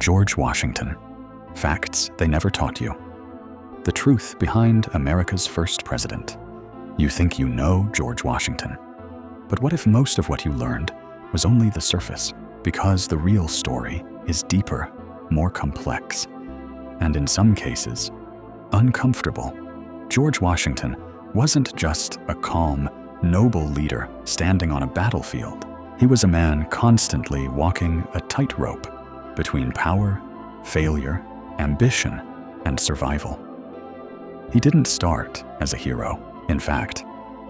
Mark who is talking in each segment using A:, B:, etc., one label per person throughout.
A: George Washington. Facts they never taught you. The truth behind America's first president. You think you know George Washington. But what if most of what you learned was only the surface? Because the real story is deeper, more complex, and in some cases, uncomfortable. George Washington wasn't just a calm, noble leader standing on a battlefield. He was a man constantly walking a tightrope between power, failure, ambition, and survival. He didn't start as a hero. In fact,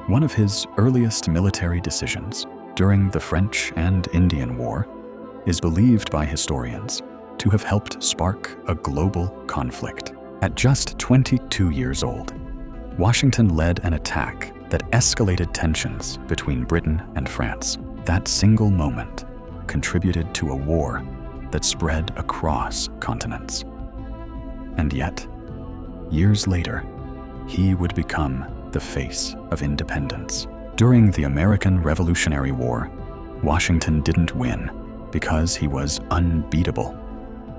A: one of his earliest military decisions during the French and Indian War is believed by historians to have helped spark a global conflict. At just 22 years old, Washington led an attack that escalated tensions between Britain and France. That single moment contributed to a war that spread across continents. And yet, years later, he would become the face of independence. During the American Revolutionary War, Washington didn't win because he was unbeatable.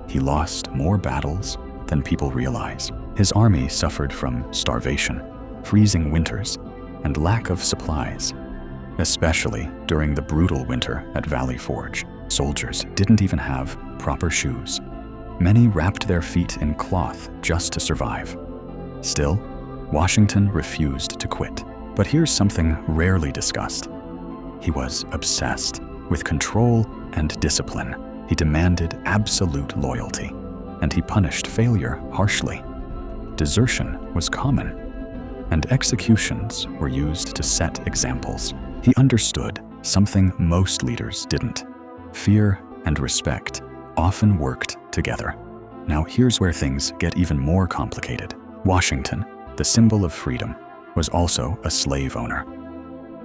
A: He lost more battles than people realize. His army suffered from starvation, freezing winters, and lack of supplies. Especially during the brutal winter at Valley Forge, soldiers didn't even have proper shoes. Many wrapped their feet in cloth just to survive. Still, Washington refused to quit. But here's something rarely discussed. He was obsessed with control and discipline. He demanded absolute loyalty, and he punished failure harshly. Desertion was common, and executions were used to set examples. He understood something most leaders didn't. Fear and respect often worked together. Now here's where things get even more complicated. Washington, the symbol of freedom, was also a slave owner.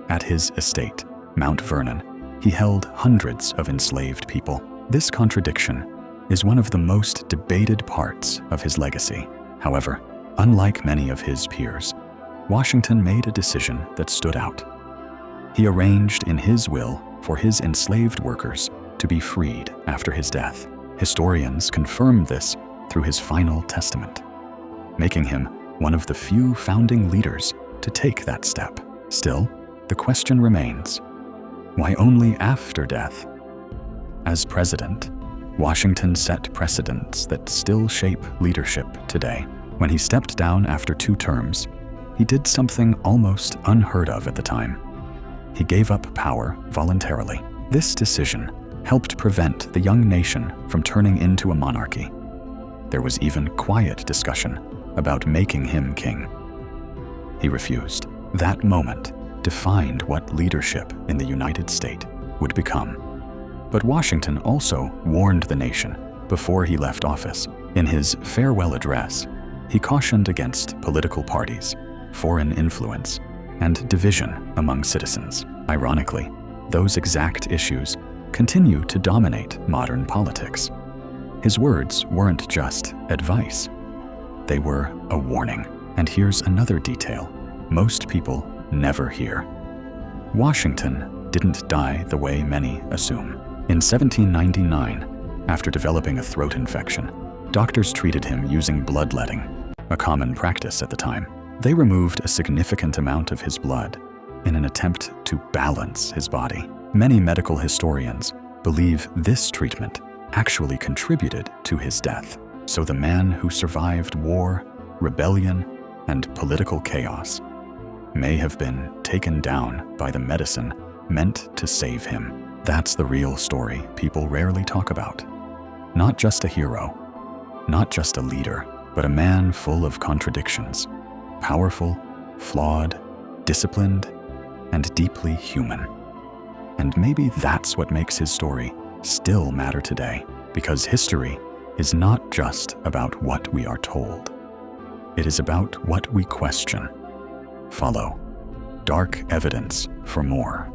A: At his estate, Mount Vernon, he held hundreds of enslaved people. This contradiction is one of the most debated parts of his legacy. However, unlike many of his peers, Washington made a decision that stood out. He arranged in his will for his enslaved workers to be freed after his death. Historians confirm this through his final testament, making him one of the few founding leaders to take that step. Still, the question remains, why only after death? As president, Washington set precedents that still shape leadership today. When he stepped down after 2 terms, he did something almost unheard of at the time. He gave up power voluntarily. This decision helped prevent the young nation from turning into a monarchy. There was even quiet discussion about making him king. He refused. That moment defined what leadership in the United States would become. But Washington also warned the nation before he left office. In his farewell address, he cautioned against political parties, foreign influence, and division among citizens. Ironically, those exact issues continue to dominate modern politics. His words weren't just advice. They were a warning. And here's another detail most people never hear. Washington didn't die the way many assume. In 1799, after developing a throat infection, doctors treated him using bloodletting, a common practice at the time. They removed a significant amount of his blood in an attempt to balance his body. Many medical historians believe this treatment actually contributed to his death. So the man who survived war, rebellion, and political chaos may have been taken down by the medicine meant to save him. That's the real story people rarely talk about. Not just a hero, not just a leader, but a man full of contradictions, powerful, flawed, disciplined, and deeply human. And maybe that's what makes his story still matter today, because history is not just about what we are told. It is about what we question. Follow Dark Evidence for more.